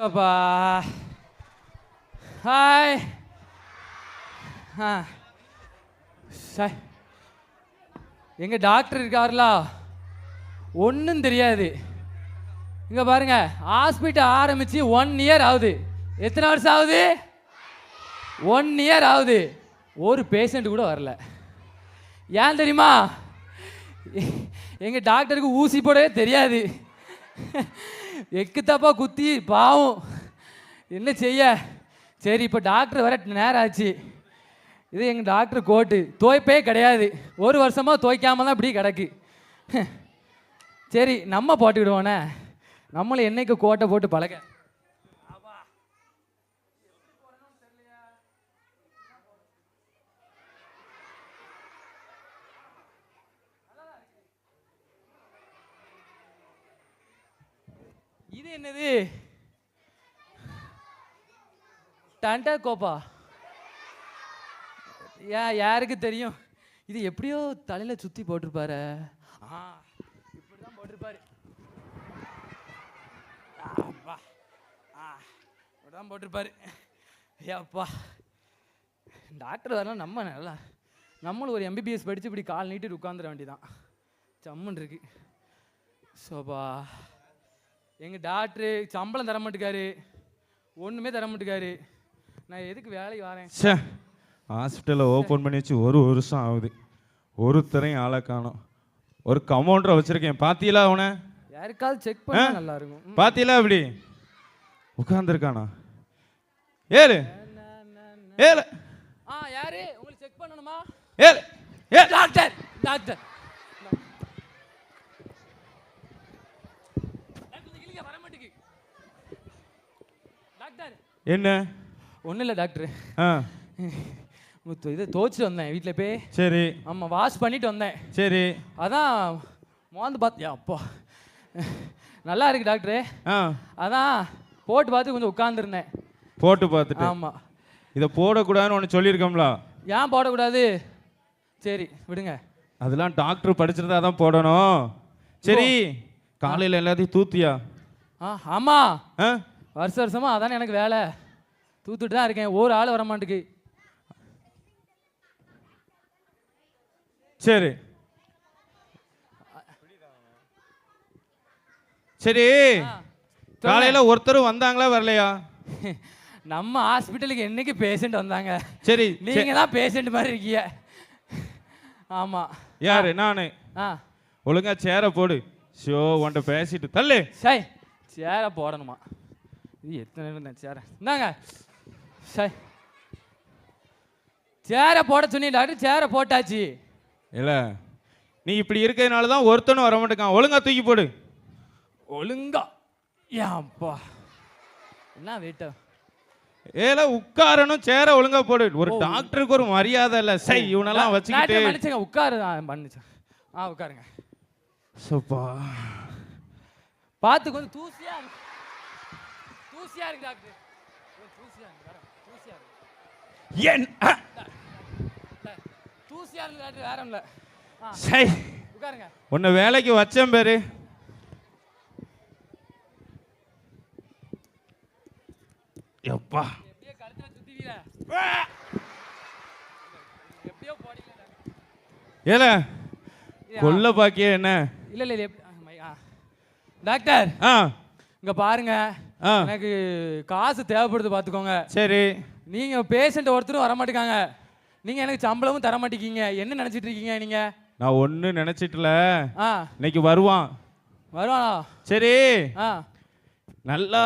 அப்பா hi. Sir எங்கள் doctor இருக்காருலா, ஒன்றும் தெரியாது. இங்கே பாருங்க, ஹாஸ்பிட்டல் ஆரம்பித்து 1 இயர் ஆகுது. எத்தனை வருஷம் ஆகுது? 1 இயர் ஆகுது. ஒரு பேஷண்ட் கூட வரல. ஏன் தெரியுமா? எங்கள் டாக்டருக்கு ஊசி போடவே தெரியாது. எக்கு தப்பா குத்தி பாவம் என்ன செய்ய. சரி, இப்போ டாக்டர் வர நேரம் ஆச்சு. இது எங்கள் டாக்டர் கோட்டு துவைப்பே கிடையாது. 1 வருஷமாக துவைக்காம தான் இப்படி கிடக்கு. சரி, நம்ம போட்டுக்கிடுவோண்ணே. நம்மளை என்னைக்கு கோட்டை போட்டு பழக. இது என்னது? டண்டா கோப்பா? யாருக்கு தெரியும்? இது எப்படியோ தலையில சுத்தி போட்டிருப்பாரு. இப்படிதான் போட்டிருப்பாரு. இப்படிதான் போட்டிருப்பாரு. ஏப்பா, டாக்டர் வரலாம். நம்ம நல்லா நம்மளும் ஒரு MBBS படிச்சு இப்படி கால் நீட்டு உட்காந்துட வேண்டியதான். சம்மன் இருக்கு. சோபா, எங்கள் டாக்டரு சம்பளம் தர மாட்டேக்காரு, ஒன்றுமே தர மாட்டேக்காரு. நான் எதுக்கு வேலைக்கு வரேன்? சார், ஹாஸ்பிட்டலில் ஓப்பன் பண்ணி வச்சு 1 வருஷம் ஆகுது. ஒருத்தரையும் ஆளை காணோம். ஒரு கமௌண்டரை வச்சுருக்கேன். பார்த்தீங்களா அவனை? யாருக்காவது செக் பண்ண நல்லா இருக்கும். பார்த்தீங்களா இப்படி உட்காந்துருக்கானா? ஏழு ஏழு யாரு உங்களுக்கு செக் பண்ணணுமா? ஏழு ஏ டாக்டர் டாக்டர் என்ன? ஒன்றும் இல்லை டாக்டர். இதை துவைச்சிட்டு வந்தேன் வீட்டில் போய். சரி. ஆமாம், வாஷ் பண்ணிட்டு வந்தேன். சரி. அதான் மோந்து பார்த்தியா? அப்பா நல்லா இருக்கு டாக்டரு. அதான் போட்டு பார்த்து கொஞ்சம் உட்காந்துருந்தேன். போட்டு பார்த்துட்டு? ஆமாம். இதை போடக்கூடாதுன்னு ஒன்று சொல்லியிருக்கோம்ல. ஏன் போடக்கூடாது? சரி விடுங்க. அதெல்லாம் டாக்டர் படிச்சிருந்தா தான் போடணும். சரி, காலையில் எல்லாத்தையும் தூத்தியா? ஆமாம், வருஷமா அதானே எனக்கு வேலை. தூத்துட்டு தான் இருக்கேன். ஒரு ஆள் வர மாட்டேக்கு. சரி சரி. காலையில ஒருத்தரும் வந்தாங்களா வரலையா? நம்ம ஹாஸ்பிட்டலுக்கு என்னைக்கு பேஷண்ட் வந்தாங்க? சரி, நீங்க தான் பேஷண்ட் மாதிரி இருக்கீங்க. ஆமா. யாரு? நானு. ஒழுங்கா சேரை போடு. ஷோ உன்ட்ட பேசிட்டு தள்ளு. சை, சேரை போடணுமா? இது எத்தனை சேரை? இந்தாங்க. சை, சேரை போட சொன்னீங்க டாக்டர். சேரை போட்டாச்சு. இல்ல, நீ இப்படி இருக்கிறதுனால தான் ஒருத்தனும் வர மாட்டேக்கான். ஒழுங்கா தூக்கி போடு. ஒழுங்கா? ஏப்பா என்ன வெயிட்டா? ஏல உட்காரணும். சேரை ஒழுங்கா போடு. ஒரு டாக்டருக்கு ஒரு மரியாதை இல்ல. சை, இவனெல்லாம் வச்சுக்கிட்டு மன்னிச்சுங்க. உட்காரு. மன்னிச்சேன். உட்காருங்க. சோப்பா, பார்த்து கொஞ்சம் தூசியா இருக்கு. தூசியா இருக்கு டாக்டர். தூசியா இருக்கு. தூசியா இருக்கு. ஏன் தூசியா இருக்கு டாக்டர்? வேற இல்ல. சை, உட்காருங்க. உன்னை வேலைக்கு வச்சேன் பேரு. எப்பா, எப்படியோ கழுத்துல சுத்திவீல. எப்படியோ போடில டாக்டர். ஏல கொல்ல பாக்கியே என்ன? இல்ல இல்ல டாக்டர், இங்க பாருங்க, எனக்கு காசு தேவைப்படுது பாத்துக்கோங்க. சரி. நீங்க பேஷண்ட் ஒருத்தரும் வர மாட்டேங்காங்க. நீங்க எனக்கு சம்பளமும் தர மாட்டேங்கீங்க. என்ன நினைச்சிட்டு இருக்கீங்க நீங்க? நான் ஒண்ணு நினைச்சிட்டல. இன்னைக்கு வருவான். வருவானா? சரி. நல்லா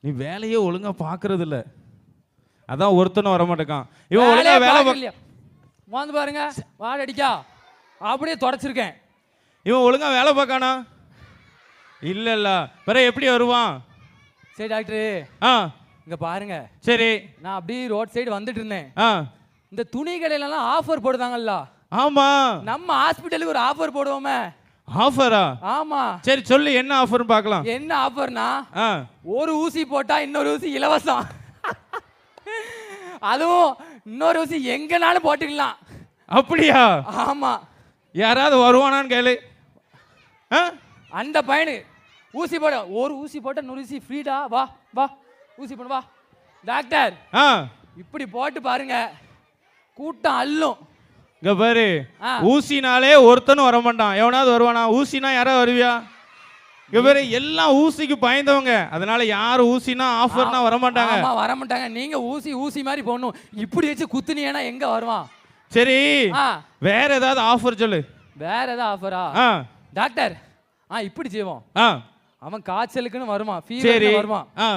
நீ வேலையே ஒழுங்கா பாக்குறது இல்ல, அதான் ஒருத்தனும் வர மாட்டேக்கான். இவன் ஒழுங்கா வேலை வந்து பாருங்க, வாட அடிக்கா அப்படியே தொடச்சிருக்கேன். இவன் ஒழுங்கா வேலை பார்க்கானா? இல்ல இல்ல, வேற எப்படி வருவான்? சரி டாக்டர், இங்க பாருங்க. சரி. நான் அப்படியே ரோட் சைடு வந்துட்டு இருந்தேன். இந்த துணி கடையிலலாம் ஆஃபர் போடுதாங்கல்ல? ஆமா, நம்ம ஹாஸ்பிட்டலுக்கு ஒரு ஆஃபர் போடுவோமே. ஆஃபரா? ஆமா. சரி சொல்லு, என்ன ஆஃபர் பார்க்கலாம். என்ன ஆஃபர்னா, ஒரு ஊசி போட்டா இன்னொரு ஊசி இலவசம். அதுவும் இன்னொரு ஊசி எங்கனாலும் போட்டுக்கலாம். அப்படியா? ஆமா. யாராவது வருவானான்னு கேளு. அந்த பையனு ஊசி போட, ஒரு ஊசி போட்ட 100 ஊசி ஃப்ரீடா. வா வா ஊசி போடு வா. டாக்டர் ஆ இப்படி போட்டு பாருங்க, கூட்டம் அள்ளும். இங்க பாரு, ஆ. ஊசினாலே ஒருத்தனும் வர மாட்டான். எவனாவது வருவானா? ஊசினா யாராவது வருவியா? இங்க பாரு, எல்லாம் ஊசிக்கு பயந்தவங்க. அதனால யாரும் ஊசினா ஆஃபர்னா வர மாட்டாங்க. ஆமா வர மாட்டாங்க. நீங்க ஊசி ஊசி மாதிரி போடணும். இப்படி வச்சு குத்துனீங்கன்னா எங்க வருவான்? சரி, ஆ வேற ஏதாவது ஆஃபர் சொல்லு. வேற ஏதாவது ஆஃபரா? ஆ டாக்டர் இப்படி செய்வோம். ஆ அவன் காய்ச்சலுக்குன்னு வருவான், சரி. ஃபீவர் வருவான். ஆ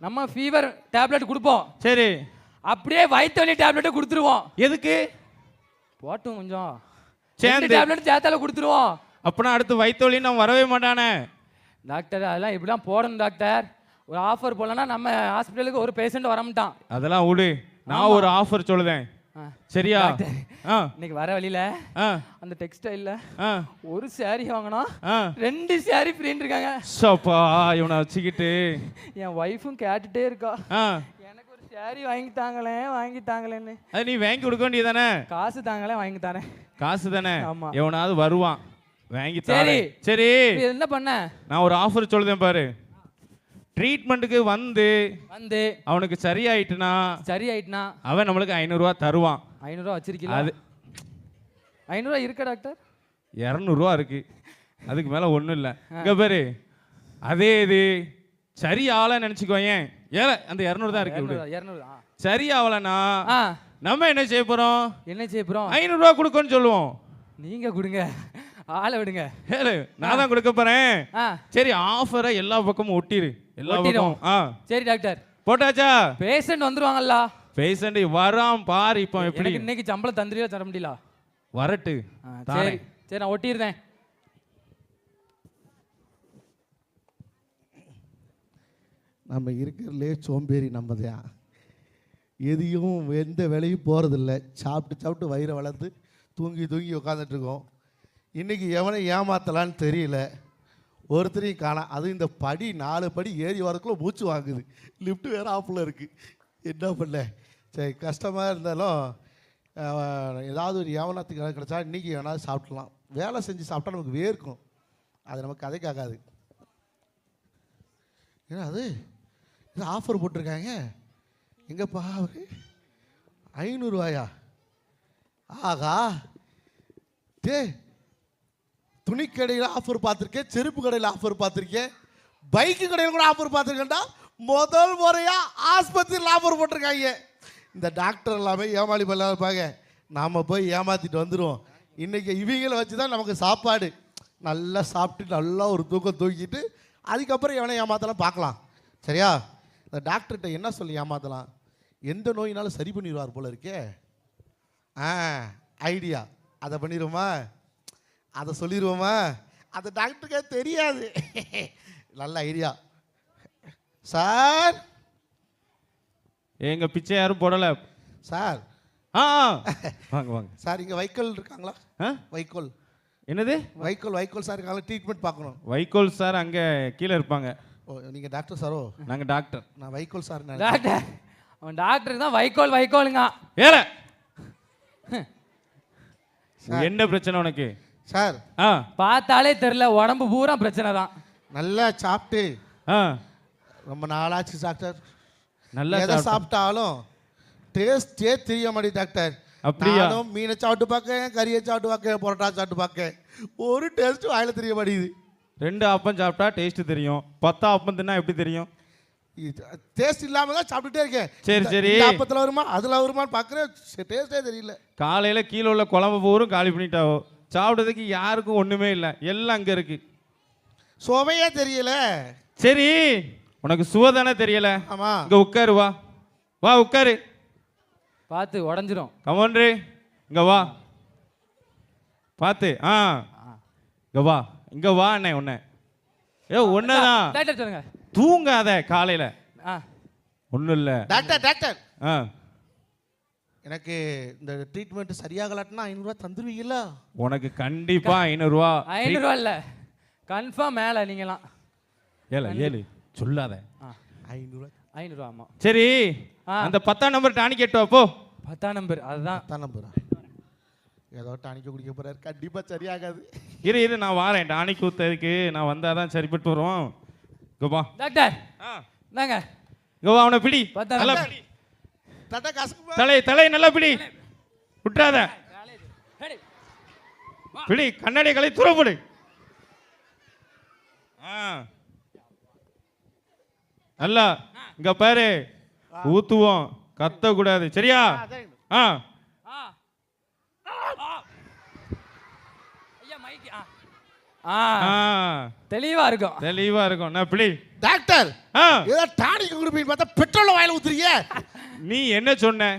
நம்ம ஃபீவர் டேப்லெட் கொடுப்போம், சரி. அப்படியே வயிற்று வலி டேப்லெட்டை கொடுத்துருவோம். எதுக்கு? போட்டும் கொஞ்சம் சேர்ந்து டேப்லெட் சேர்த்தால கொடுத்துருவோம். அப்பனா அடுத்து வயிற்று நான் வரவே மாட்டானே. டாக்டர் அதெல்லாம் இப்படிலாம் போடணும் டாக்டர். ஒரு ஆஃபர் போடலன்னா நம்ம ஹாஸ்பிட்டலுக்கு ஒரு பேஷண்ட் வர மாட்டான். அதெல்லாம் விடு, நான் ஒரு ஆஃபர் சொல்லுதேன். சரியா? ஆ இன்னைக்கு வர வழியில ஆ அந்த டெக்ஸ்டைல்ல ஆ ஒரு சாரி வாங்கினா ஆ 2 சாரி ஃப்ரீன்னு இருக்காங்க. சப்பா, இவனை வச்சுக்கிட்டு என் ஒய்ஃபும் கேட்டுட்டே இருக்கா, ஆ எனக்கு ஒரு சாரி வாங்கி தாங்களேன்னு. அது நீ வாங்கி கொடுக்க வேண்டியதானே? காசு தாங்களே வாங்கி தானே. காசு தானே? ஆமா. எவனாவது வருவான், வாங்கி சரி. தரேன். சரி, இது என்ன பண்ண? நான் ஒரு ஆஃபர் சொல்லுதேன் பாரு. ட்ரீட்மெண்ட்டுக்கு வந்து அவனுக்கு சரியாயிட்டுனா அவன் நம்மளுக்கு 500 ரூபா தருவான். 500 ரூபா வச்சிருக்கீங்களா? அது 500 ரூபா இருக்கா டாக்டர்? 200 ரூபா இருக்கு, அதுக்கு மேல ஒண்ணும் இல்ல. இங்க பாரு, அதே இது சரி ஆகலன்னு நினைச்சுக்கோயேன், ஏல அந்த 200 தான் இருக்கு. 200 சரி ஆகலன்னா நம்ம என்ன செய்ய போறோம்? 500 ரூபா கொடுக்கணும்னு சொல்லுவோம். நீங்க கொடுங்க, ஆளை விடுங்க. நான் தான் கொடுக்க போறேன். சரி, ஆஃபரை எல்லா பக்கமும் ஒட்டிரு, எல்லா பக்கமும். சரி டாக்டர், போட்டாச்சா? பேஷண்ட் வந்துருவாங்கல்ல? பேஷண்ட் வரான் பாரு. இப்போ எப்படி இன்னைக்கு சம்பளம் தந்துரியா தர முடியல? வரட்டு. சரி சரி, நான் ஒட்டிடுறேன். நம்ம இருக்கிறதுலே சோம்பேறி நம்ம தான். எதையும் எந்த வேலையும் போகிறதில்ல, சாப்பிட்டு வயிறை வளர்த்து தூங்கி உட்காந்துட்ருக்கோம். இன்றைக்கி எவனை ஏமாத்தலான்னு தெரியல, ஒருத்தரையும் காணாம். அதுவும் இந்த படி 4 படி ஏறி வரக்குள்ள மூச்சு வாங்குது, லிஃப்ட் வேறு ஆஃபில் இருக்குது. என்ன பண்ண? சரி, கஷ்டமாக இருந்தாலும் ஏதாவது ஒரு ஏவனத்துக்கு கிடச்சா இன்றைக்கி வேணாலும் சாப்பிட்லாம். வேலை செஞ்சு சாப்பிட்டா நமக்கு வேர்க்கும், அது நமக்கு கதைக்காகாது. ஏன்னா அது இது ஆஃபர் போட்டிருக்காங்க. எங்கப்பா அவரு 500 ரூபாயா? ஆகா, துணிக்கடையில் ஆஃபர் பார்த்துருக்கேன், செருப்பு கடையில் ஆஃபர் பார்த்துருக்கேன், பைக்கு கடையில் கூட ஆஃபர் பார்த்துருக்கேன்டா. முதல் முறையாக ஆஸ்பத்திரியில் ஆஃபர் போட்டிருக்காங்க. இந்த டாக்டர் எல்லாமே ஏமாளி பண்ணலாம் இருப்பாங்க, நாம் போய் ஏமாற்றிட்டு வந்துடுவோம். இன்றைக்கி இவங்களை வச்சு தான் நமக்கு சாப்பாடு. நல்லா சாப்பிட்டு நல்லா ஒரு தூக்கம் தூக்கிட்டு அதுக்கப்புறம் எவனை ஏமாற்றலாம் பார்க்கலாம். சரியா? இந்த டாக்டர்கிட்ட என்ன சொல்லி ஏமாற்றலாம்? எந்த நோயினாலும் சரி பண்ணிடுவார் போல இருக்கே. ஐடியா, அதை பண்ணிடுவோமா? அதை சொல்லிடுவோமா? அது டாக்டருக்கே தெரியாது. நல்ல ஐடியா சார். எங்க பிச்சை யாரும் போடல சார். வாங்க வாங்க சார், இங்கே வைக்கோல் இருக்காங்களா? வைக்கோல் என்னது? வைக்கோல் சார் இருக்காங்களா? ட்ரீட்மெண்ட் பார்க்கணும். வைக்கோல் சார் அங்கே கீழே இருப்பாங்க. ஓ, நீங்கள் டாக்டர் சாரோ? நாங்கள் டாக்டர். நான் வைக்கோல் சார். டாக்டர், அவன் டாக்டருக்கு தான் வைக்கோலுங்க. ஏல என்ன பிரச்சனை உனக்கு? சார், பார்த்தாலே தெரியல, உடம்பு பூரா பிரச்சனை தான். நல்லா சாப்பிட்டு ரொம்ப நாளாச்சு டாக்டர். நல்லா எதை சாப்பிட்டாலும் டேஸ்டே தெரிய மாட்டேங்குது டாக்டர். அப்படியா? மீனை சாப்பிட்டு பார்க்க, கறியை சாப்பிட்டு பார்க்க, பரோட்டா சாப்பிட்டு பார்க்க, ஒரு டேஸ்ட் வாயில தெரிய மாட்டேங்குது. 2 அப்பம் சாப்பிட்டா டேஸ்ட் தெரியும், 10 அப்பம் தின்னா எப்படி தெரியும்? டேஸ்ட் இல்லாம தான் சாப்பிட்டுட்டே இருக்கேன். சரி சரி, அப்பத்தில் வருமா அதில் வருமான்னு பார்க்குறேன், டேஸ்டே தெரியல. காலையில் கீழே உள்ள குழம்பு பூரும் காலி பண்ணிட்டாவோ, சாப்பிட்றதுக்கு யாருக்கும் ஒன்றுமே இல்லை, எல்லாம் அங்கே இருக்கு, சுவையே தெரியல. சரி, உனக்கு சுவை தானே தெரியல? ஆமாம். இங்கே உட்காரு, வா வா உட்காரு. பார்த்து உடஞ்சிரும். கமோன்ரி, இங்கே வா பார்த்து. இங்கே வா அண்ணே. ஒன்று ஒன்றுதான். டாக்டர் சொல்லுங்க. தூங்காத காலையில். ஒன்றும் இல்லை டாக்டர். எனக்கு இந்த ட்ரீட்மெண்ட் சரியாகலாட்டினா 500 ரூபா தந்துருவீங்களா? உனக்கு கண்டிப்பா 500 ரூபா. 500 ரூபா இல்லை, கன்ஃபார்ம் மேலே நீங்களாம். ஏழு சொல்லாத. 500 ரூபா. ஆமாம். சரி, அந்த 10ஆம் நம்பர் டானிக் கேட்டு வா போ. 10ஆம் நம்பர், அதுதான் 10ஆம் நம்பரா? ஏதோ டானிக்க குடிக்க போறாரு, கண்டிப்பாக சரியாகாது. இரு நான் வாரேன், டானிக் ஊற்றுறதுக்கு நான் வந்தால் தான் சரிப்பட்டு வருவோம். கோபா டாக்டர் ஆ என்னங்க கோபா அவனை பிடி பார்த்தா நல்லா நல்லா. பிடி தட்டை காசுக்கு தலை நல்லா பிடி விட்டுறாத பிடி கண்ணாடி கலை துறப்படு நல்லா இங்க பாரு ஊத்துவோம் கத்த கூடாது சரியா ஆ ஐயா மைக் ஆ தெளிவா இருக்கும் தெளிவா இருக்கும் நான் பிடி டாக்டர் ஆ ஏதோ டானிக் கொடுப்பீங்க பார்த்தா பெட்ரோல் வாயில ஊத்துறீங்க. நீ என்ன சொன்ன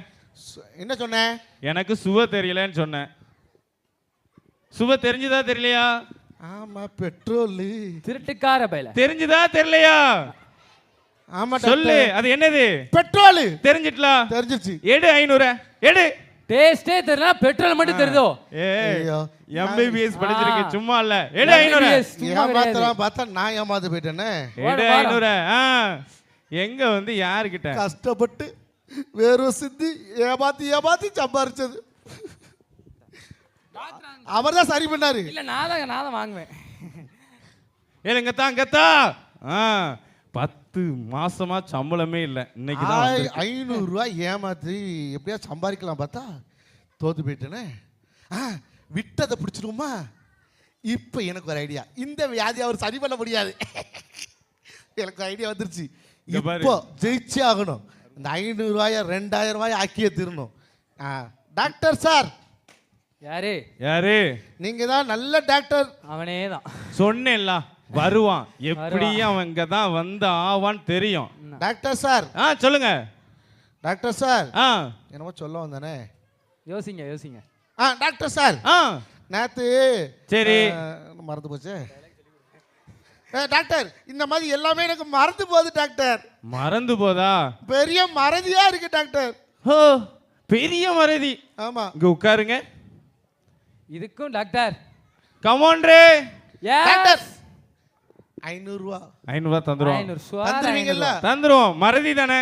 என்ன சொன்னேன்? எனக்கு சுவ தெரியலன்னு சொன்னேன் சுவ தெரிஞ்சுதா தெரியலையா ஆமா பெட்ரோல். திருட்டுக்கார பையல தெரிஞ்சுதா தெரியலையா ஆமா சொல்லு அது என்னது பெட்ரோல். தெரிஞ்சிட்டலாம் தெரிஞ்சிருச்சு. எடு 500 எடு டேஸ்டே தெரியல பெட்ரோல் மட்டும் தெரியுதோ ஐயோ. எம்பிபிஎஸ் படிச்சிருக்கு சும்மா இல்ல எடு 500 MBBS சும்மா கிடையாது. ஏமாத்தலாம் பார்த்தா நான் ஏமாந்து போயிட்டேனே. எடு வாரம். 500 எங்க வந்து யாருக்கிட்ட கஷ்டப்பட்டு வேறும் சிந்தி ஏமாத்தி சம்பாரிச்சது அவர் தான் சரி பண்ணாரு. இல்ல நான் தான் வாங்குவேன். ஏங்கத்தா 10 மாசமா சம்பளமே இல்ல இன்னைக்கு தான் வந்திருக்கு. 500 ரூபாய் ஏமாத்தி எப்படியா சம்பாதிக்கலாம் பார்த்தா தோத்து போயிட்டேனே. விட்டதை பிடிச்சிருவோமா? இப்போ எனக்கு ஒரு ஐடியா. இந்த வியாதி அவர் சரி பண்ண முடியாது. எனக்கு ஐடியா வந்துருச்சு. இங்க பாரு. இப்போ ஜெயிச்சே ஆகணும். இந்த 500 ரூபாய 2000 ரூபாய் ஆக்கியே தீரணும். டாக்டர் சார் யாரு நீங்க தான் நல்ல டாக்டர். அவனே தான் சொன்னேன்ல வருவான் எப்படியும் அவன் இங்க தான் வந்து ஆவான்னு தெரியும். டாக்டர் சார் சொல்லுங்க டாக்டர் சார் ஆ என்னமோ சொல்ல வந்தானே. யோசிங்க டாக்டர் சார் நேத்து சரி மறந்து போச்சு. டாக்டர் இந்த மாதிரி எல்லாமே எனக்கு மறந்து போகுது டாக்டர். மறந்து போதா? பெரிய மறதியா இருக்கு டாக்டர். ஓ பெரிய மறதி. ஆமா இங்க உட்காருங்க. இதுக்கும் டாக்டர் கமான்ரே டாக்டர் 500 ரூபாய் 500 தந்துருவோம். தந்துருவீங்கல்ல? தந்துருவோம். மறதி தானே?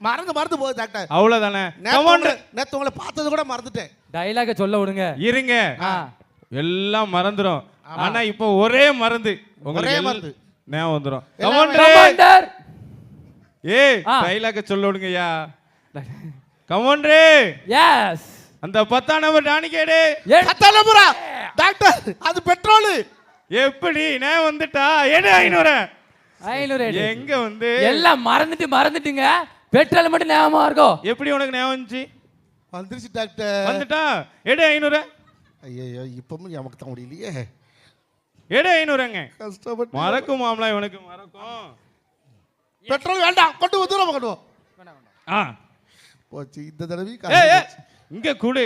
மறந்து போகுது டாக்டர். அவ்வளவுதானே? கமான்ரே நேத்து உங்களை பார்த்தது கூட மறந்துட்டேன். டைலாக சொல்ல விடுங்க. இருங்க எல்லாம் மறந்துரும். ஆனா இப்போ ஒரே மருந்து உங்களுக்கு மருந்து. ஞாபகம் வந்துரும். கமாண்டர் ஏய் டைலாக சொல்ல விடுங்கய்யா. கமான்ரே எஸ் அந்த 10ஆம் நம்பர் டானிகேடு கத்தலபுரா டாக்டர் அது பெட்ரோல். எப்படி நான் வந்துட்டா எடு 500 500 எங்க வந்து எல்லாம் மறந்துட்டுங்க. பெட்ரோல் மட்டும் ஞாபகமா இருக்கும். எப்படி உனக்கு ஞாபகம் வந்துச்சு? வந்துருச்சு டாக்டர். வந்துட்டா எடு 500 ஐயோ இப்பவும் நமக்கு தான் முடியலையே. எடு 500ங்க. கஷ்டப்பட்டு மறக்கும் மாமலா இவனுக்கு மறக்கும். பெட்ரோல் வேண்டாம் கொண்டு தூரம் கொண்டு போச்சு இந்த தடவை. இங்க கூடு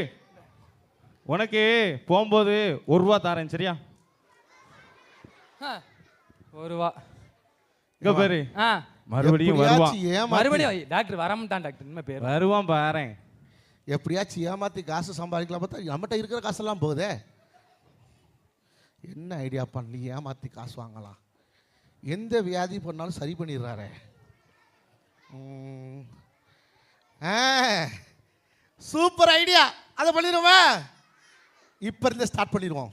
உனக்கு போகும்போது 1 ரூபா தாரேன் சரியா? 1 ரூபா இங்க பாரு மறுபடியும் வருவான். மறுபடியும் டாக்டர் வரமாட்டான் டாக்டர். இனிமே பேர் வருவான் பாறேன். எப்படியாச்சும் ஏமாத்தி காசு சம்பாதிக்கலாம் பார்த்தா நம்மகிட்ட இருக்கிற காசெல்லாம் போகுதே. என்ன ஐடியா பண்ணி ஏமாத்தி காசு வாங்கலாம்? எந்த வியாதி பண்ணாலும் சரி பண்ணிடுறாரு. Super idea. அதை பண்ணிடுவோமா? இப்போ இருந்து ஸ்டார்ட் பண்ணிடுவோம்.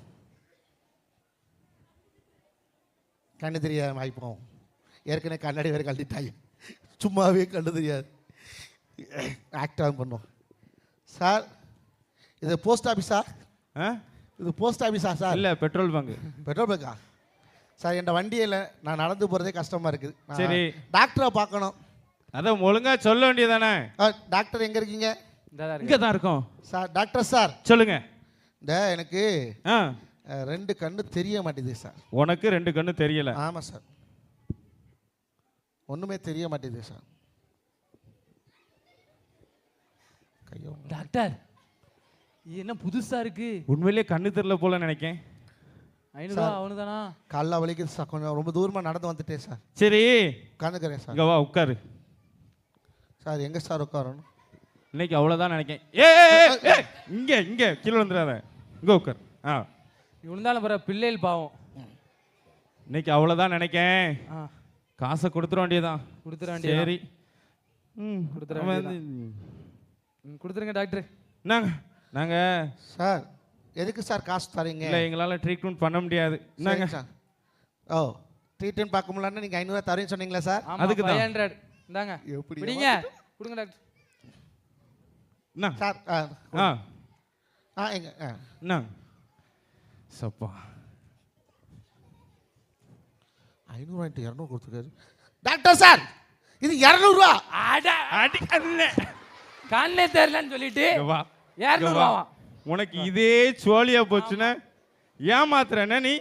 கண்ணு தெரியாத வாய்ப்போம். ஏற்கனவே கண்ணாடி வேறு கழட்டிட்டாங்க. சும்மாவே கண்ணு தெரியாது. ஆக்டாக பண்ணுவோம். சார் இது போஸ்ட் ஆஃபீஸா? இது போஸ்ட் ஆஃபீஸா சார்? இல்லை பெட்ரோல் பங்கு. பெட்ரோல் பங்கா சார்? என் வண்டியில் நான் நடந்து போகிறதே கஷ்டமாக இருக்குது. சரி டாக்டரை பார்க்கணும். அதான் ஒழுங்கா சொல்ல வேண்டியதானே. டாக்டர் எங்கே இருக்கீங்க? இங்கே தான் இருக்கோம் சார். டாக்டர் சார் சொல்லுங்க. இந்த எனக்கு 2 கண்ணு தெரிய மாட்டேங்குது சார். உனக்கு 2 கண்ணு தெரியல? ஆமாம் சார். ஒன்றுமே தெரிய மாட்டேங்குது சார். டாக்டர் என்ன புதுசா இருக்கு? உண்மையிலேயே கண்ணு தெரியல போல நினைக்கேன். 500 அவனுதானா? காலைல வலிக்குது சார். கொஞ்சம் ரொம்ப தூரமாக நடந்து வந்துட்டேன் சார். சரி உட்காந்துக்கிறேன் சார். இங்க வா உட்காரு. சார் எங்கே சார் உட்காரணும்? இன்னைக்கு அவ்வளோதான் நினைக்கேன். இங்கே இங்கே கீழே வந்துடாத. இங்கே உட்கார். இவனுந்தாலும் பிற பிள்ளைகள் பாவம். இன்னைக்கு அவ்வளோதான் நினைக்கேன். காசை கொடுத்துட வேண்டியதான். கொடுத்துட வேண்டியது. சரி கொடுத்துருங்க டாக்டர். நாங்கள் சார் எதுக்கு சார் காசு தரீங்க? இல்லை எங்களால் ட்ரீட்மெண்ட் பண்ண முடியாது. நாங்கள் சார் ஓ ட்ரீட்மெண்ட் பார்க்க முடியலன்னா நீங்கள் 500 தரேன்னு சொன்னீங்களா சார்? ஆமா, அதுக்கு தான். 500 இந்தாங்க எப்படி பிடிங்க கொடுங்க டாக்டர். என்ன சார் ஆ எங்க என்ன சப்பா 500 வாங்கிட்டு 200 கொடுத்துருக்காரு. டாக்டர் சார் இது 200 ரூபா. அடி கண்ணே கண்ணே தெரியலன்னு சொல்லிட்டு இங்க வா 200 இங்க வா. ரூபாவா? உனக்கு இதே சோழியா போச்சுன்னா ஏமாத்துறேன்னா நீ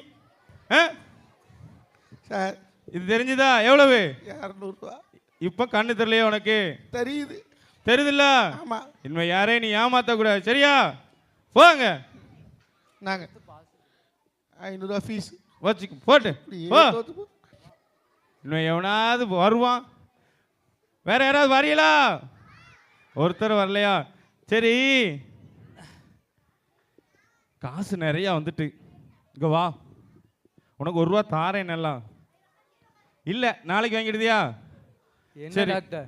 ஆ? சார் இது தெரிஞ்சுதா எவ்வளவு 200 ரூபா இப்ப கண்ணு தெரியலையே உனக்கு தெரியுது. தெரியுதுல்ல ஆமா இனிமே யாரையும் நீ ஏமாத்த கூடாது சரியா போங்க நாங்க 500 ரூபா ஃபீஸ் வச்சுக்க போட்டு போ இன்னும் எவனாவது வருவான் வேற யாராவது வரீங்களா ஒருத்தர் வரலையா சரி காசு நிறைய வந்துட்டு இங்க வா உனக்கு 1 ரூபா தாரேன் நல்லா இல்ல நாளைக்கு வாங்கிடுதியா என்ன சரி. டாக்டர்?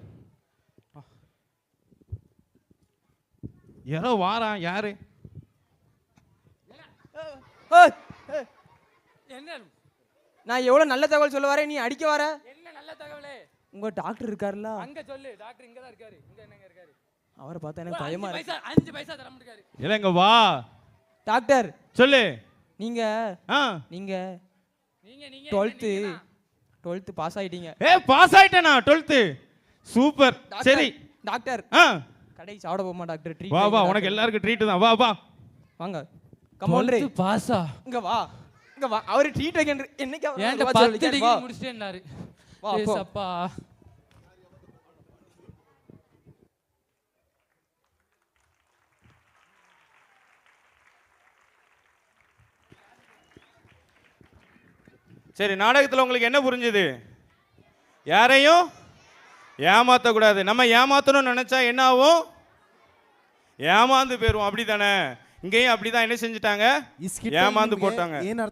யாரோ வாரான் யாரு என்ன நான் எவ்வளவு நல்ல தகவல் சொல்ல வரேன், நீ அடிக்க வர. என்ன நல்ல தகவலே? உங்க டாக்டர் இருக்காருல்ல, அங்க சொல்லு. டாக்டர் இங்க தான் இருக்காரு. இங்க என்னங்க இருக்காரு? அவரை பார்த்தா எனக்கு பயமா இருக்கு. 5 பைசா தர மாட்டாரு. இல்ல இங்க வா டாக்டர் சொல்லு நீங்க ஆ நீங்க நீங்க 12th பாஸ் ஆயிட்டீங்க. பாஸ் ஆயிட்டேனா 12th சூப்பர் சரி டாக்டர் ஆ கடை சாப்பிட போமா டாக்டர், ட்ரீட் வா வா உனக்கு எல்லாருக்கும் ட்ரீட் தான் வா வா வாங்க. கம் ஆன் ரே, பாஸா? இங்க வா இங்க வா. அவரு ட்ரீட் வைக்க என்னைக்கு ஏன்டா 10 டிகிரி முடிச்சிட்டேன்னாரு. வா போ. ஏசப்பா. சரி நாடகத்தில் உங்களுக்கு என்ன புரிஞ்சுது யாரையும் ஏமாற்றக்கூடாது நம்ம ஏமாத்தணும்னு நினச்சா என்ன ஆகும் ஏமாந்து போயிடுவோம் அப்படி தானே இங்கேயும் அப்படி தான் என்ன செஞ்சுட்டாங்க ஏமாந்து போட்டாங்க